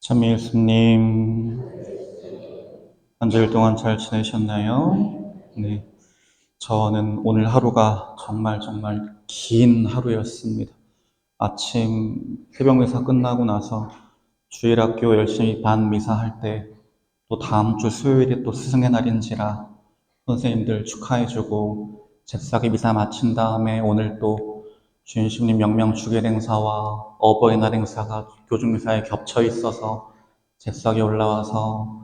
참 예수님, 한 주일 동안 잘 지내셨나요? 네. 저는 오늘 하루가 정말 긴 하루였습니다. 아침 새벽 미사 끝나고 나서 주일학교 열심히 반 미사 할 때, 또 다음 주 수요일이 또 스승의 날인지라 선생님들 축하해주고 잽싸게 미사 마친 다음에 오늘 또 주인식님 명명 주일 행사와 어버이날 행사가 교중미사에 겹쳐 있어서 잽싸게 올라와서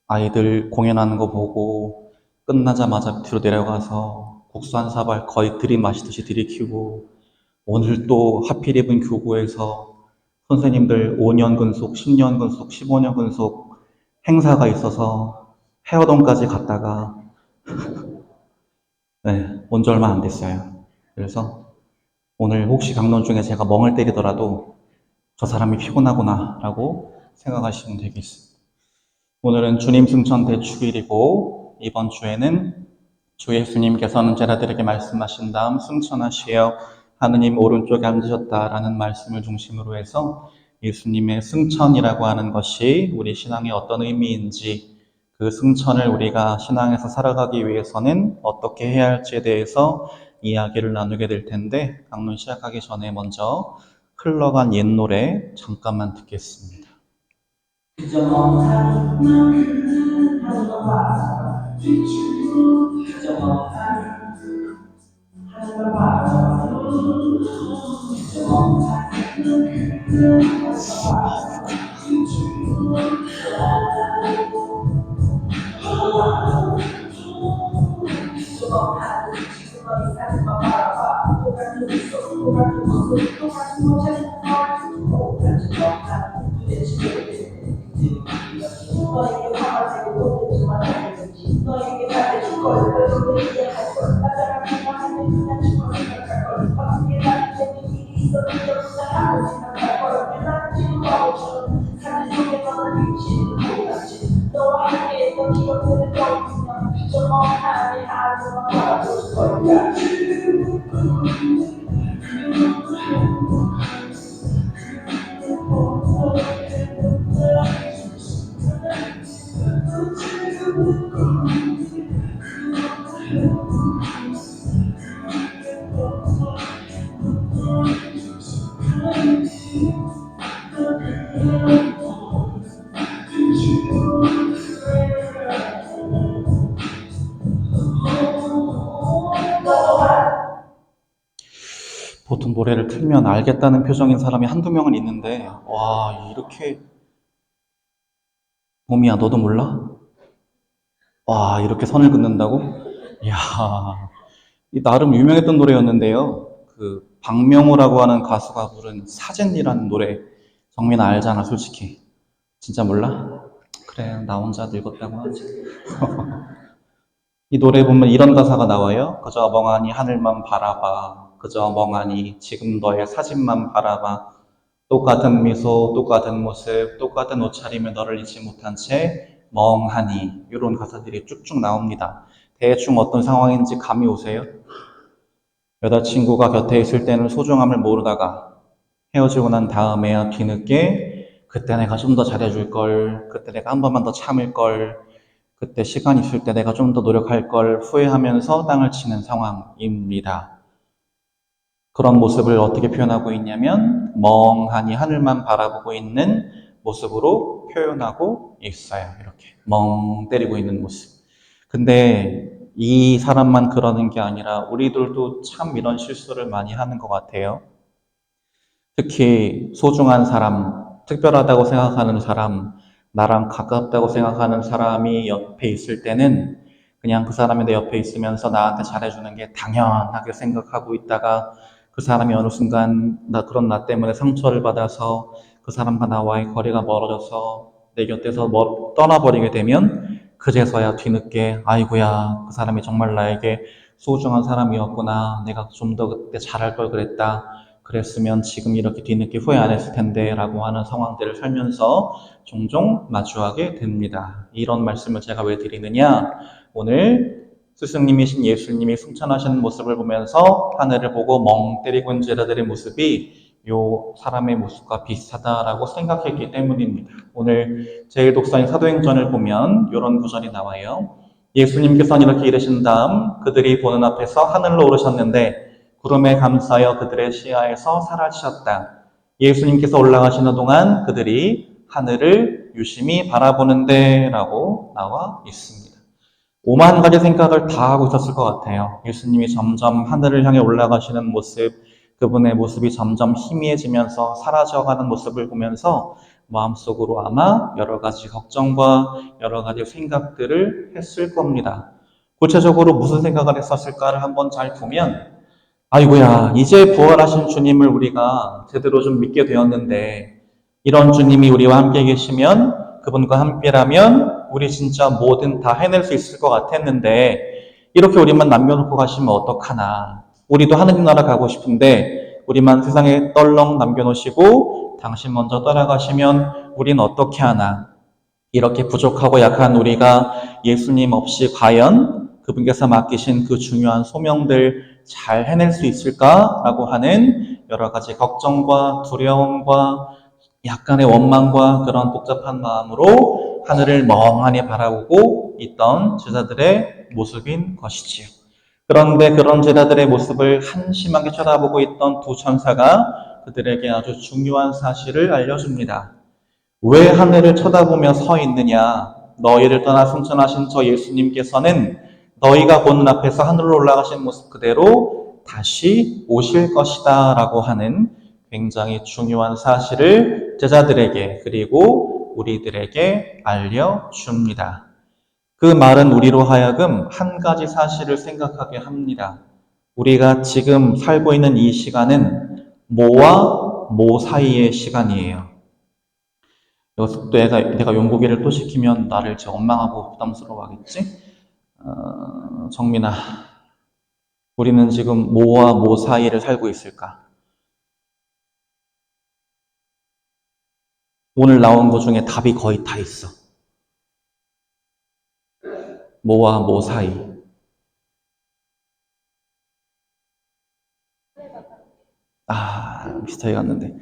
아이들 공연하는 거 보고 끝나자마자 뒤로 내려가서 국수 한 사발 거의 들이마시듯이 들이키고, 오늘 또 하필 입은 교구에서 선생님들 5년 근속, 10년 근속, 15년 근속 행사가 있어서 해어동까지 갔다가 온 지 얼마 안 됐어요. 그래서 오늘 혹시 강론 중에 제가 멍을 때리더라도 저 사람이 피곤하구나 라고 생각하시면 되겠습니다. 오늘은 주님 승천 대축일이고, 이번 주에는 주 예수님께서는 제자들에게 말씀하신 다음 승천하시어 하느님 오른쪽에 앉으셨다라는 말씀을 중심으로 해서 예수님의 승천이라고 하는 것이 우리 신앙에 어떤 의미인지, 그 승천을 우리가 신앙에서 살아가기 위해서는 어떻게 해야 할지에 대해서 이야기를 나누게 될 텐데, 강론 시작하기 전에 먼저 흘러간 옛 노래 잠깐만 듣겠습니다. 그저 멍하니 그 하늘만 바라봐 비추고, 그저 멍하니 하늘만 바라봐 그저 멍하니 그 하늘만 바라봐 비추고, 그저 멍하니 지금 어디 사는만 바라봐 똑같은 미소 똑같은 모습 똑같은 모자는 똑같은 멍하니 도대체 너에게 화가 되고 못되지만 알겠지. 너에게 잘해줄 걸, 너에게 이해할 걸, 나자가 생각하면 그냥 죽어 생각할 걸. 어떻게 나를 때문에 일이 있었는데 부탁하고 생각할 걸. 나는 지금 바보처럼 사진 속에 너는 비치는 못하지. 너와 함께 했던 기억들을 떠올리면 저 멍하니 하루만 바라볼 거야. 보통 노래를 틀면 알겠다는 표정인 사람이 한두 명은 있는데, 와, 이렇게, 봄이야, 너도 몰라? 와, 이렇게 선을 긋는다고? 이야, 이 나름 유명했던 노래였는데요. 그, 박명호라고 하는 가수가 부른 사진이라는 노래, 정민아 알잖아, 솔직히. 진짜 몰라? 그래, 나 혼자 늙었다고 하지. 이 노래 보면 이런 가사가 나와요. 그저 멍하니 하늘만 바라봐. 그저 멍하니 지금 너의 사진만 바라봐. 똑같은 미소, 똑같은 모습, 똑같은 옷차림에 너를 잊지 못한 채 멍하니, 이런 가사들이 쭉쭉 나옵니다. 대충 어떤 상황인지 감이 오세요? 여자친구가 곁에 있을 때는 소중함을 모르다가 헤어지고 난 다음에야 뒤늦게 그때 내가 좀 더 잘해줄 걸, 그때 내가 한 번만 더 참을 걸, 그때 시간 있을 때 내가 좀 더 노력할 걸 후회하면서 땅을 치는 상황입니다. 그런 모습을 어떻게 표현하고 있냐면 멍하니 하늘만 바라보고 있는 모습으로 표현하고 있어요. 이렇게 멍 때리고 있는 모습. 근데 이 사람만 그러는 게 아니라 우리들도 참 이런 실수를 많이 하는 것 같아요. 특히 소중한 사람, 특별하다고 생각하는 사람, 나랑 가깝다고 생각하는 사람이 옆에 있을 때는 그냥 그 사람이 내 옆에 있으면서 나한테 잘해주는 게 당연하게 생각하고 있다가, 그 사람이 어느 순간 그런 나 때문에 상처를 받아서 그 사람과 나와의 거리가 멀어져서 내 곁에서 떠나버리게 되면 그제서야 뒤늦게 아이고야, 그 사람이 정말 나에게 소중한 사람이었구나, 내가 좀 더 그때 잘할 걸 그랬다, 그랬으면 지금 이렇게 뒤늦게 후회 안 했을 텐데 라고 하는 상황들을 살면서 종종 마주하게 됩니다. 이런 말씀을 제가 왜 드리느냐, 오늘 스승님이신 예수님이 승천하시는 모습을 보면서 하늘을 보고 멍 때리고 있는 제자들의 모습이 요 사람의 모습과 비슷하다라고 생각했기 때문입니다. 오늘 제1독서인 사도행전을 보면 이런 구절이 나와요. 예수님께서는 이렇게 이르신 다음 그들이 보는 앞에서 하늘로 오르셨는데 구름에 감싸여 그들의 시야에서 사라지셨다. 예수님께서 올라가시는 동안 그들이 하늘을 유심히 바라보는데 라고 나와 있습니다. 오만 가지 생각을 다 하고 있었을 것 같아요. 예수님이 점점 하늘을 향해 올라가시는 모습, 그분의 모습이 점점 희미해지면서 사라져가는 모습을 보면서 마음속으로 아마 여러 가지 걱정과 여러 가지 생각들을 했을 겁니다. 구체적으로 무슨 생각을 했었을까를 한번 잘 보면 아이고야, 이제 부활하신 주님을 우리가 제대로 좀 믿게 되었는데 이런 주님이 우리와 함께 계시면 그분과 함께라면 우리 진짜 뭐든 다 해낼 수 있을 것 같았는데 이렇게 우리만 남겨놓고 가시면 어떡하나. 우리도 하느님 나라 가고 싶은데 우리만 세상에 떨렁 남겨놓으시고 당신 먼저 떠나가시면 우린 어떻게 하나. 이렇게 부족하고 약한 우리가 예수님 없이 과연 그분께서 맡기신 그 중요한 소명들 잘 해낼 수 있을까라고 하는 여러 가지 걱정과 두려움과 약간의 원망과 그런 복잡한 마음으로 하늘을 멍하니 바라보고 있던 제자들의 모습인 것이지요. 그런데 그런 제자들의 모습을 한심하게 쳐다보고 있던 두 천사가 그들에게 아주 중요한 사실을 알려줍니다. 왜 하늘을 쳐다보며 서 있느냐? 너희를 떠나 승천하신 저 예수님께서는 너희가 보는 앞에서 하늘로 올라가신 모습 그대로 다시 오실 것이다 라고 하는 굉장히 중요한 사실을 제자들에게 그리고 우리들에게 알려줍니다. 그 말은 우리로 하여금 한 가지 사실을 생각하게 합니다. 우리가 지금 살고 있는 이 시간은 뭐와 뭐 사이의 시간이에요. 여기서 또 내가 용고기를 또 시키면 나를 제 원망하고 부담스러워하겠지? 정민아, 우리는 지금 뭐와 뭐 사이를 살고 있을까? 오늘 나온 것 중에 답이 거의 다 있어. 뭐와 뭐 사이. 비슷하게 갔는데.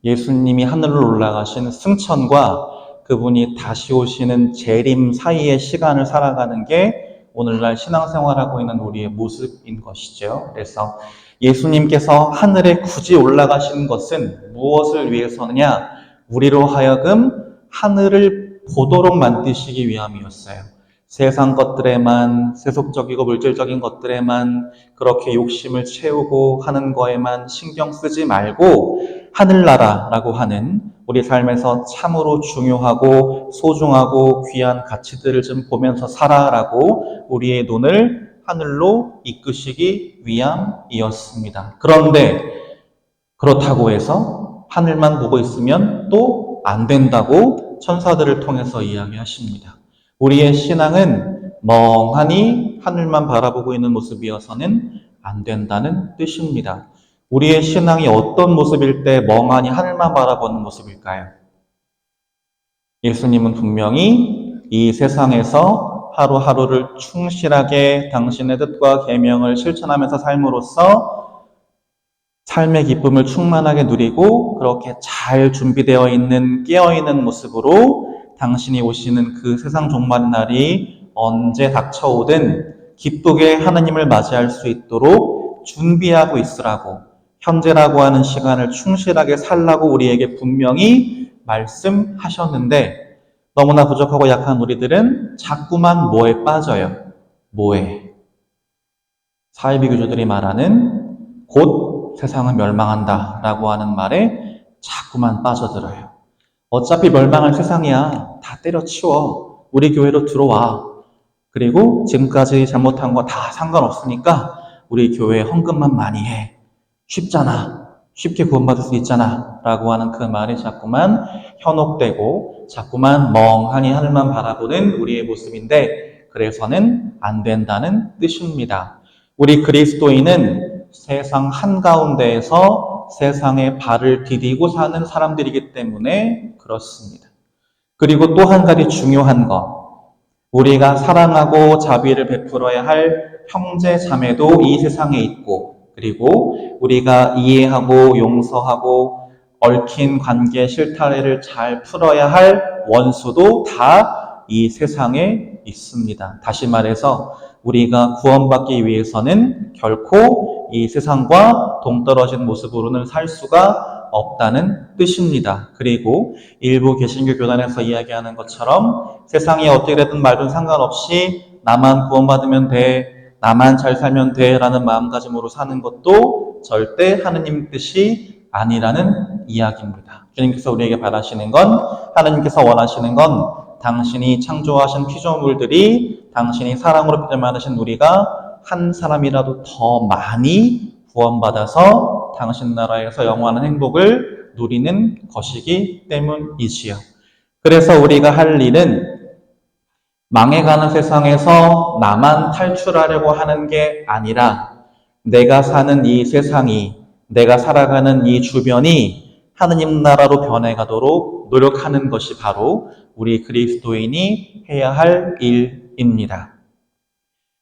예수님이 하늘로 올라가신 승천과 그분이 다시 오시는 재림 사이의 시간을 살아가는 게 오늘날 신앙생활하고 있는 우리의 모습인 것이죠. 그래서 예수님께서 하늘에 굳이 올라가신 것은 무엇을 위해서느냐? 우리로 하여금 하늘을 보도록 만드시기 위함이었어요. 세상 것들에만, 세속적이고 물질적인 것들에만 그렇게 욕심을 채우고 하는 거에만 신경 쓰지 말고 하늘나라라고 하는 우리 삶에서 참으로 중요하고 소중하고 귀한 가치들을 좀 보면서 살아라고 우리의 눈을 하늘로 이끄시기 위함이었습니다. 그런데 그렇다고 해서 하늘만 보고 있으면 또 안 된다고 천사들을 통해서 이야기하십니다. 우리의 신앙은 멍하니 하늘만 바라보고 있는 모습이어서는 안 된다는 뜻입니다. 우리의 신앙이 어떤 모습일 때 멍하니 하늘만 바라보는 모습일까요? 예수님은 분명히 이 세상에서 하루하루를 충실하게 당신의 뜻과 계명을 실천하면서 삶으로써 삶의 기쁨을 충만하게 누리고 그렇게 잘 준비되어 있는 깨어있는 모습으로 당신이 오시는 그 세상 종말의 날이 언제 닥쳐오든 기쁘게 하나님을 맞이할 수 있도록 준비하고 있으라고 현재라고 하는 시간을 충실하게 살라고 우리에게 분명히 말씀하셨는데 너무나 부족하고 약한 우리들은 자꾸만 뭐에 빠져요? 뭐에? 사이비교주들이 말하는 곧 세상은 멸망한다 라고 하는 말에 자꾸만 빠져들어요. 어차피 멸망할 세상이야. 다 때려치워. 우리 교회로 들어와. 그리고 지금까지 잘못한 거 다 상관없으니까 우리 교회에 헌금만 많이 해. 쉽잖아. 쉽게 구원받을 수 있잖아. 라고 하는 그 말이 자꾸만 현혹되고 자꾸만 멍하니 하늘만 바라보는 우리의 모습인데 그래서는 안 된다는 뜻입니다. 우리 그리스도인은 세상 한가운데에서 세상에 발을 디디고 사는 사람들이기 때문에 그렇습니다. 그리고 또 한 가지 중요한 것, 우리가 사랑하고 자비를 베풀어야 할 형제 자매도 이 세상에 있고 그리고 우리가 이해하고 용서하고 얽힌 관계 실타래를 잘 풀어야 할 원수도 다 이 세상에 있습니다. 다시 말해서 우리가 구원받기 위해서는 결코 이 세상과 동떨어진 모습으로는 살 수가 없다는 뜻입니다. 그리고 일부 개신교 교단에서 이야기하는 것처럼 세상이 어떻게 되든 말든 상관없이 나만 구원받으면 돼, 나만 잘 살면 돼 라는 마음가짐으로 사는 것도 절대 하느님 뜻이 아니라는 이야기입니다. 주님께서 우리에게 바라시는 건, 하느님께서 원하시는 건 당신이 창조하신 피조물들이 당신이 사랑으로 빚어 만드신 우리가 한 사람이라도 더 많이 구원받아서 당신 나라에서 영원한 행복을 누리는 것이기 때문이지요. 그래서 우리가 할 일은 망해가는 세상에서 나만 탈출하려고 하는 게 아니라 내가 사는 이 세상이, 내가 살아가는 이 주변이 하느님 나라로 변해가도록 노력하는 것이 바로 우리 그리스도인이 해야 할 일입니다.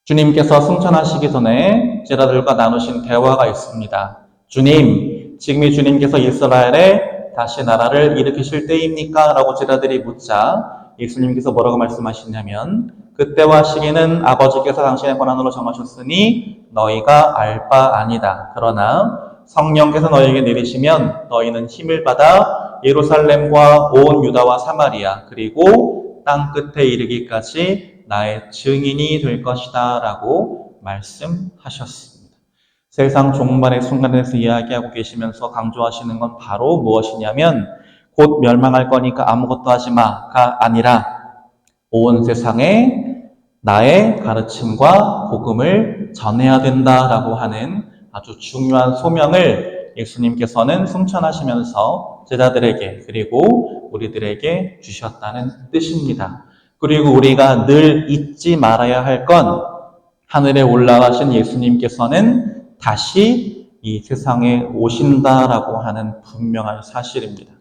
주님께서 승천하시기 전에 제자들과 나누신 대화가 있습니다. 주님, 지금이 주님께서 이스라엘에 다시 나라를 일으키실 때입니까? 라고 제자들이 묻자 예수님께서 뭐라고 말씀하시냐면 그때와 시기는 아버지께서 당신의 권한으로 정하셨으니 너희가 알 바 아니다. 그러나 성령께서 너희에게 내리시면 너희는 힘을 받아 예루살렘과 온 유다와 사마리아 그리고 땅 끝에 이르기까지 나의 증인이 될 것이다 라고 말씀하셨습니다. 세상 종말의 순간에서 이야기하고 계시면서 강조하시는 건 바로 무엇이냐면 곧 멸망할 거니까 아무것도 하지 마가 아니라 온 세상에 나의 가르침과 복음을 전해야 된다라고 하는 아주 중요한 소명을 예수님께서는 승천하시면서 제자들에게 그리고 우리들에게 주셨다는 뜻입니다. 그리고 우리가 늘 잊지 말아야 할 건 하늘에 올라가신 예수님께서는 다시 이 세상에 오신다라고 하는 분명한 사실입니다.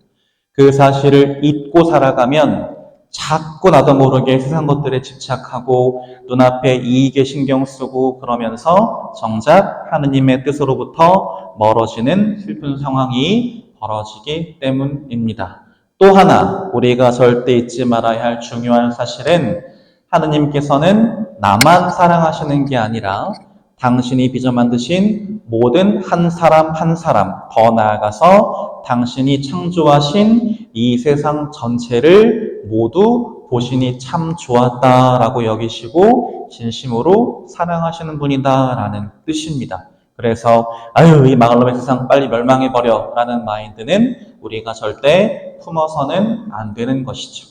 그 사실을 잊고 살아가면 자꾸 나도 모르게 세상 것들에 집착하고 눈앞에 이익에 신경 쓰고 그러면서 정작 하느님의 뜻으로부터 멀어지는 슬픈 상황이 벌어지기 때문입니다. 또 하나 우리가 절대 잊지 말아야 할 중요한 사실은 하느님께서는 나만 사랑하시는 게 아니라 당신이 빚어 만드신 모든 한 사람 한 사람, 더 나아가서 당신이 창조하신 이 세상 전체를 모두 보시니 참 좋았다라고 여기시고 진심으로 사랑하시는 분이다라는 뜻입니다. 그래서 아유 이 망할 놈의 세상 빨리 멸망해버려 라는 마인드는 우리가 절대 품어서는 안 되는 것이죠.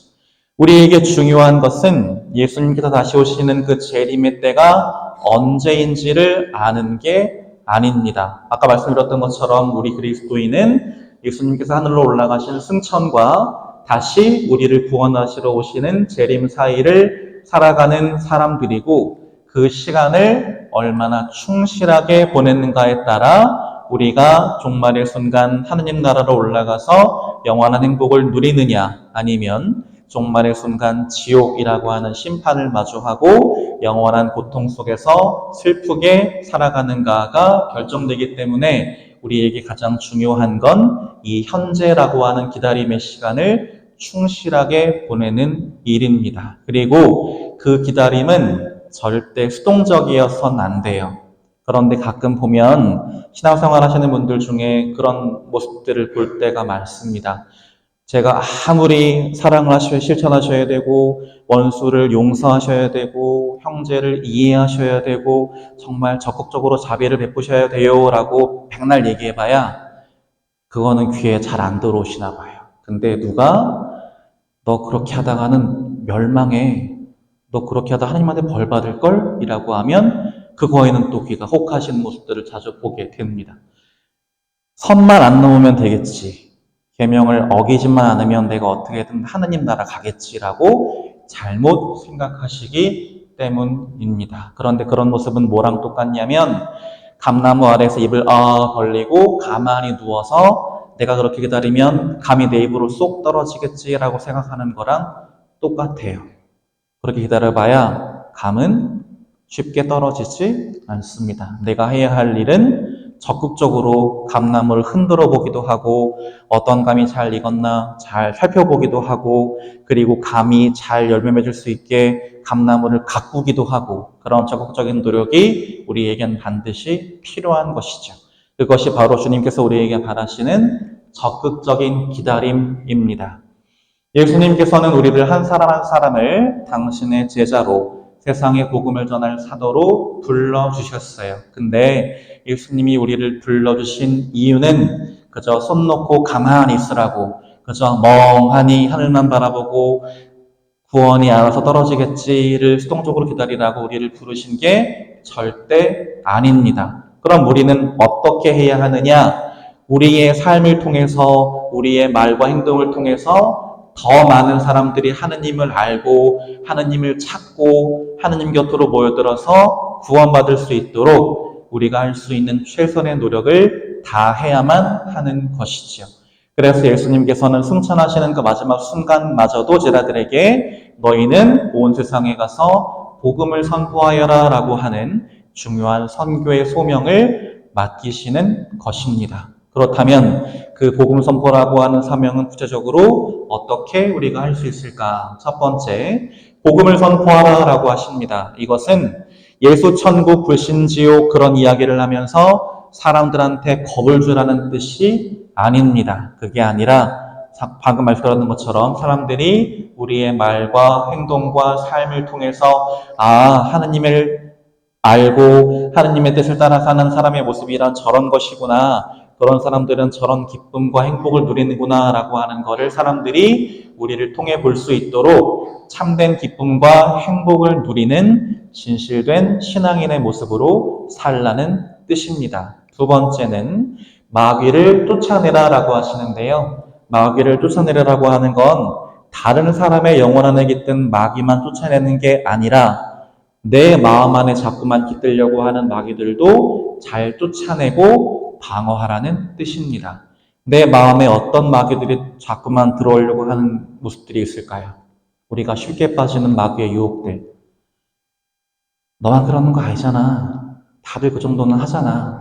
우리에게 중요한 것은 예수님께서 다시 오시는 그 재림의 때가 언제인지를 아는 게 아닙니다. 아까 말씀드렸던 것처럼 우리 그리스도인은 예수님께서 하늘로 올라가신 승천과 다시 우리를 구원하시러 오시는 재림 사이를 살아가는 사람들이고 그 시간을 얼마나 충실하게 보냈는가에 따라 우리가 종말의 순간 하느님 나라로 올라가서 영원한 행복을 누리느냐 아니면 종말의 순간 지옥이라고 하는 심판을 마주하고 영원한 고통 속에서 슬프게 살아가는가가 결정되기 때문에 우리에게 가장 중요한 건 이 현재라고 하는 기다림의 시간을 충실하게 보내는 일입니다. 그리고 그 기다림은 절대 수동적이어서는 안 돼요. 그런데 가끔 보면 신앙생활 하시는 분들 중에 그런 모습들을 볼 때가 많습니다. 제가 아무리 사랑을 하셔야 실천하셔야 되고 원수를 용서하셔야 되고 형제를 이해하셔야 되고 정말 적극적으로 자비를 베푸셔야 돼요 라고 백날 얘기해봐야 그거는 귀에 잘 안 들어오시나 봐요. 근데 누가 너 그렇게 하다가는 멸망해, 너 그렇게 하다 하나님한테 벌 받을걸? 이라고 하면 그거에는 또 귀가 혹하시는 모습들을 자주 보게 됩니다. 선만 안 넘으면 되겠지. 계명을 어기지만 않으면 내가 어떻게든 하느님 나라 가겠지라고 잘못 생각하시기 때문입니다. 그런데 그런 모습은 뭐랑 똑같냐면 감나무 아래에서 입을 벌리고 가만히 누워서 내가 그렇게 기다리면 감이 내 입으로 쏙 떨어지겠지라고 생각하는 거랑 똑같아요. 그렇게 기다려봐야 감은 쉽게 떨어지지 않습니다. 내가 해야 할 일은 적극적으로 감나무를 흔들어 보기도 하고 어떤 감이 잘 익었나 잘 살펴보기도 하고 그리고 감이 잘 열매 맺을 수 있게 감나무를 가꾸기도 하고 그런 적극적인 노력이 우리에겐 반드시 필요한 것이죠. 그것이 바로 주님께서 우리에게 바라시는 적극적인 기다림입니다. 예수님께서는 우리를 한 사람 한 사람을 당신의 제자로 세상에 복음을 전할 사도로 불러주셨어요. 근데 예수님이 우리를 불러주신 이유는 그저 손 놓고 가만히 있으라고, 그저 멍하니 하늘만 바라보고 구원이 알아서 떨어지겠지를 수동적으로 기다리라고 우리를 부르신 게 절대 아닙니다. 그럼 우리는 어떻게 해야 하느냐? 우리의 삶을 통해서, 우리의 말과 행동을 통해서 더 많은 사람들이 하느님을 알고, 하느님을 찾고, 하느님 곁으로 모여들어서 구원받을 수 있도록 우리가 할 수 있는 최선의 노력을 다해야만 하는 것이지요. 그래서 예수님께서는 승천하시는 그 마지막 순간마저도 제자들에게 너희는 온 세상에 가서 복음을 선포하여라 라고 하는 중요한 선교의 소명을 맡기시는 것입니다. 그렇다면 그 복음 선포라고 하는 사명은 구체적으로 어떻게 우리가 할 수 있을까? 첫 번째, 복음을 선포하라 라고 하십니다. 이것은 예수 천국 불신지옥 그런 이야기를 하면서 사람들한테 겁을 주라는 뜻이 아닙니다. 그게 아니라 방금 말씀드렸던 것처럼 사람들이 우리의 말과 행동과 삶을 통해서 하느님을 알고 하느님의 뜻을 따라 사는 사람의 모습이란 저런 것이구나. 그런 사람들은 저런 기쁨과 행복을 누리는구나 라고 하는 것을 사람들이 우리를 통해 볼 수 있도록 참된 기쁨과 행복을 누리는 진실된 신앙인의 모습으로 살라는 뜻입니다. 두 번째는 마귀를 쫓아내라 라고 하시는데요. 마귀를 쫓아내라고 하는 건 다른 사람의 영혼 안에 깃든 마귀만 쫓아내는 게 아니라 내 마음 안에 자꾸만 깃들려고 하는 마귀들도 잘 쫓아내고 방어하라는 뜻입니다. 내 마음에 어떤 마귀들이 자꾸만 들어오려고 하는 모습들이 있을까요? 우리가 쉽게 빠지는 마귀의 유혹들. 너만 그러는 거 아니잖아. 다들 그 정도는 하잖아.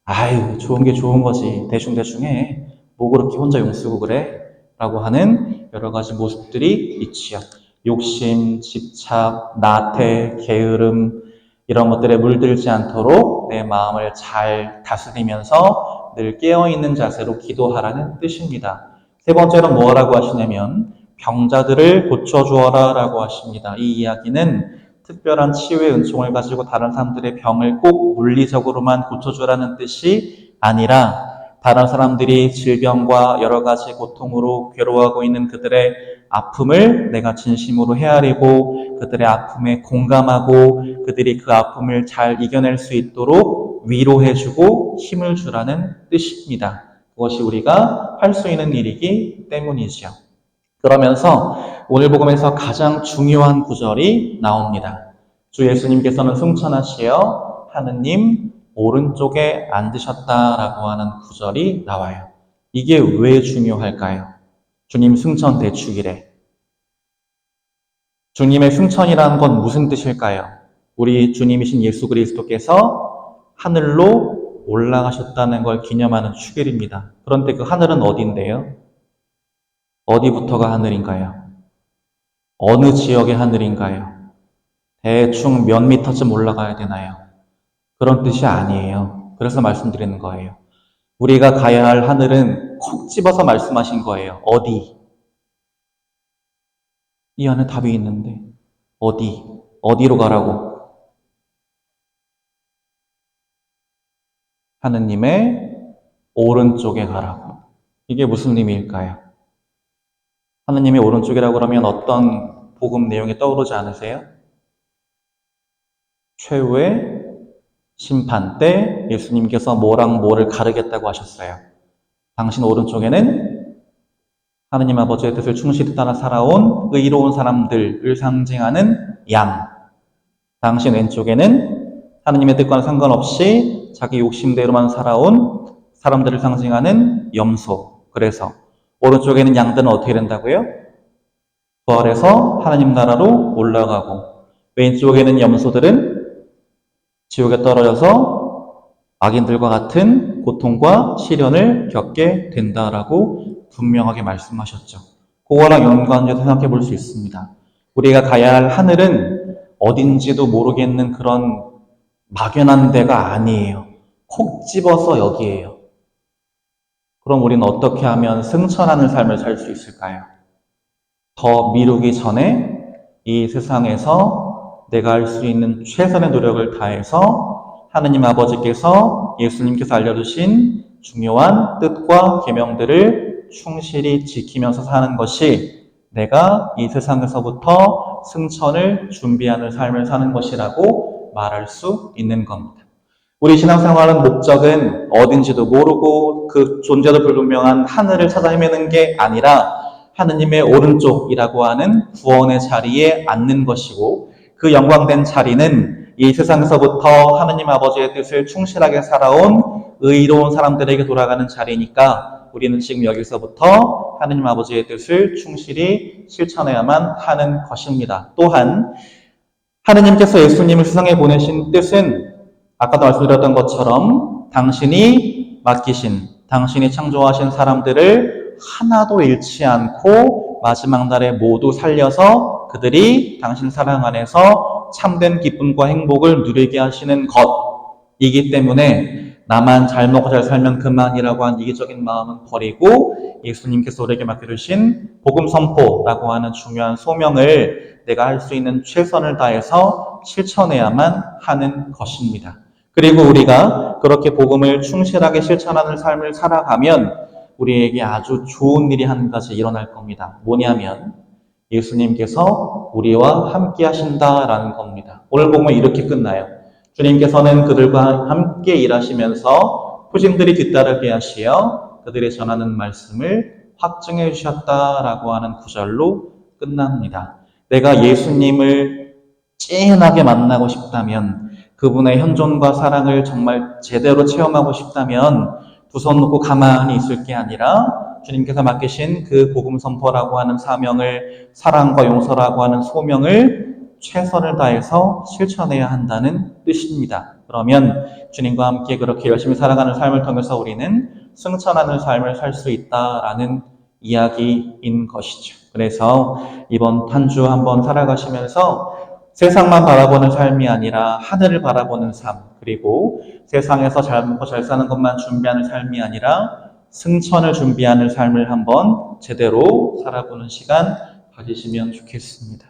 아유, 좋은 게 좋은 거지. 대충대충 해. 뭐 그렇게 혼자 용쓰고 그래? 라고 하는 여러 가지 모습들이 있지요. 욕심, 집착, 나태, 게으름 이런 것들에 물들지 않도록 내 마음을 잘 다스리면서 늘 깨어있는 자세로 기도하라는 뜻입니다. 세 번째로 뭐라고 하시냐면 병자들을 고쳐주어라 라고 하십니다. 이 이야기는 특별한 치유의 은총을 가지고 다른 사람들의 병을 꼭 물리적으로만 고쳐주라는 뜻이 아니라 다른 사람들이 질병과 여러 가지 고통으로 괴로워하고 있는 그들의 아픔을 내가 진심으로 헤아리고 그들의 아픔에 공감하고 그들이 그 아픔을 잘 이겨낼 수 있도록 위로해주고 힘을 주라는 뜻입니다. 그것이 우리가 할 수 있는 일이기 때문이죠. 그러면서 오늘 복음에서 가장 중요한 구절이 나옵니다. 주 예수님께서는 승천하시어 하느님 오른쪽에 앉으셨다라고 하는 구절이 나와요. 이게 왜 중요할까요? 주님 승천 대축이래. 주님의 승천이라는 건 무슨 뜻일까요? 우리 주님이신 예수 그리스도께서 하늘로 올라가셨다는 걸 기념하는 축일입니다. 그런데 그 하늘은 어디인데요? 어디부터가 하늘인가요? 어느 지역의 하늘인가요? 대충 몇 미터쯤 올라가야 되나요? 그런 뜻이 아니에요. 그래서 말씀드리는 거예요. 우리가 가야 할 하늘은 콕 집어서 말씀하신 거예요. 어디? 이 안에 답이 있는데 어디? 어디로 가라고? 하느님의 오른쪽에 가라고. 이게 무슨 의미일까요? 하느님의 오른쪽이라고 그러면 어떤 복음 내용이 떠오르지 않으세요? 최후의 심판 때 예수님께서 뭐랑 뭐를 가르겠다고 하셨어요. 당신 오른쪽에는 하느님 아버지의 뜻을 충실히 따라 살아온 의로운 사람들을 상징하는 양. 당신 왼쪽에는 하느님의 뜻과는 상관없이 자기 욕심대로만 살아온 사람들을 상징하는 염소. 그래서 오른쪽에는 양들은 어떻게 된다고요? 부활해서 하나님 나라로 올라가고 왼쪽에는 염소들은 지옥에 떨어져서 악인들과 같은 고통과 시련을 겪게 된다라고 분명하게 말씀하셨죠. 그거랑 연관돼서 생각해 볼 수 있습니다. 우리가 가야 할 하늘은 어딘지도 모르겠는 그런 막연한 데가 아니에요. 콕 집어서 여기에요. 그럼 우리는 어떻게 하면 승천하는 삶을 살 수 있을까요? 더 미루기 전에 이 세상에서 내가 할 수 있는 최선의 노력을 다해서 하느님 아버지께서 예수님께서 알려주신 중요한 뜻과 계명들을 충실히 지키면서 사는 것이 내가 이 세상에서부터 승천을 준비하는 삶을 사는 것이라고 말할 수 있는 겁니다. 우리 신앙생활은 목적은 어딘지도 모르고 그 존재도 불분명한 하늘을 찾아 헤매는 게 아니라 하느님의 오른쪽이라고 하는 구원의 자리에 앉는 것이고, 그 영광된 자리는 이 세상에서부터 하느님 아버지의 뜻을 충실하게 살아온 의로운 사람들에게 돌아가는 자리니까 우리는 지금 여기서부터 하느님 아버지의 뜻을 충실히 실천해야만 하는 것입니다. 또한 하느님께서 예수님을 세상에 보내신 뜻은 아까도 말씀드렸던 것처럼 당신이 맡기신, 당신이 창조하신 사람들을 하나도 잃지 않고 마지막 날에 모두 살려서 그들이 당신 사랑 안에서 참된 기쁨과 행복을 누리게 하시는 것이기 때문에 나만 잘 먹고 잘 살면 그만이라고 하는 이기적인 마음은 버리고 예수님께서 우리에게 맡겨주신 복음 선포라고 하는 중요한 소명을 내가 할 수 있는 최선을 다해서 실천해야만 하는 것입니다. 그리고 우리가 그렇게 복음을 충실하게 실천하는 삶을 살아가면 우리에게 아주 좋은 일이 한 가지 일어날 겁니다. 뭐냐면 예수님께서 우리와 함께 하신다라는 겁니다. 오늘 복음은 이렇게 끝나요. 주님께서는 그들과 함께 일하시면서 표징들이 뒤따르게 하시어 그들이 전하는 말씀을 확증해 주셨다라고 하는 구절로 끝납니다. 내가 예수님을 찐하게 만나고 싶다면, 그분의 현존과 사랑을 정말 제대로 체험하고 싶다면 두 손 놓고 가만히 있을 게 아니라 주님께서 맡기신 그 복음 선포라고 하는 사명을, 사랑과 용서라고 하는 소명을 최선을 다해서 실천해야 한다는 뜻입니다. 그러면 주님과 함께 그렇게 열심히 살아가는 삶을 통해서 우리는 승천하는 삶을 살 수 있다라는 이야기인 것이죠. 그래서 이번 한 주 한번 살아가시면서 세상만 바라보는 삶이 아니라 하늘을 바라보는 삶, 그리고 세상에서 잘 먹고 잘 사는 것만 준비하는 삶이 아니라 승천을 준비하는 삶을 한번 제대로 살아보는 시간 가지시면 좋겠습니다.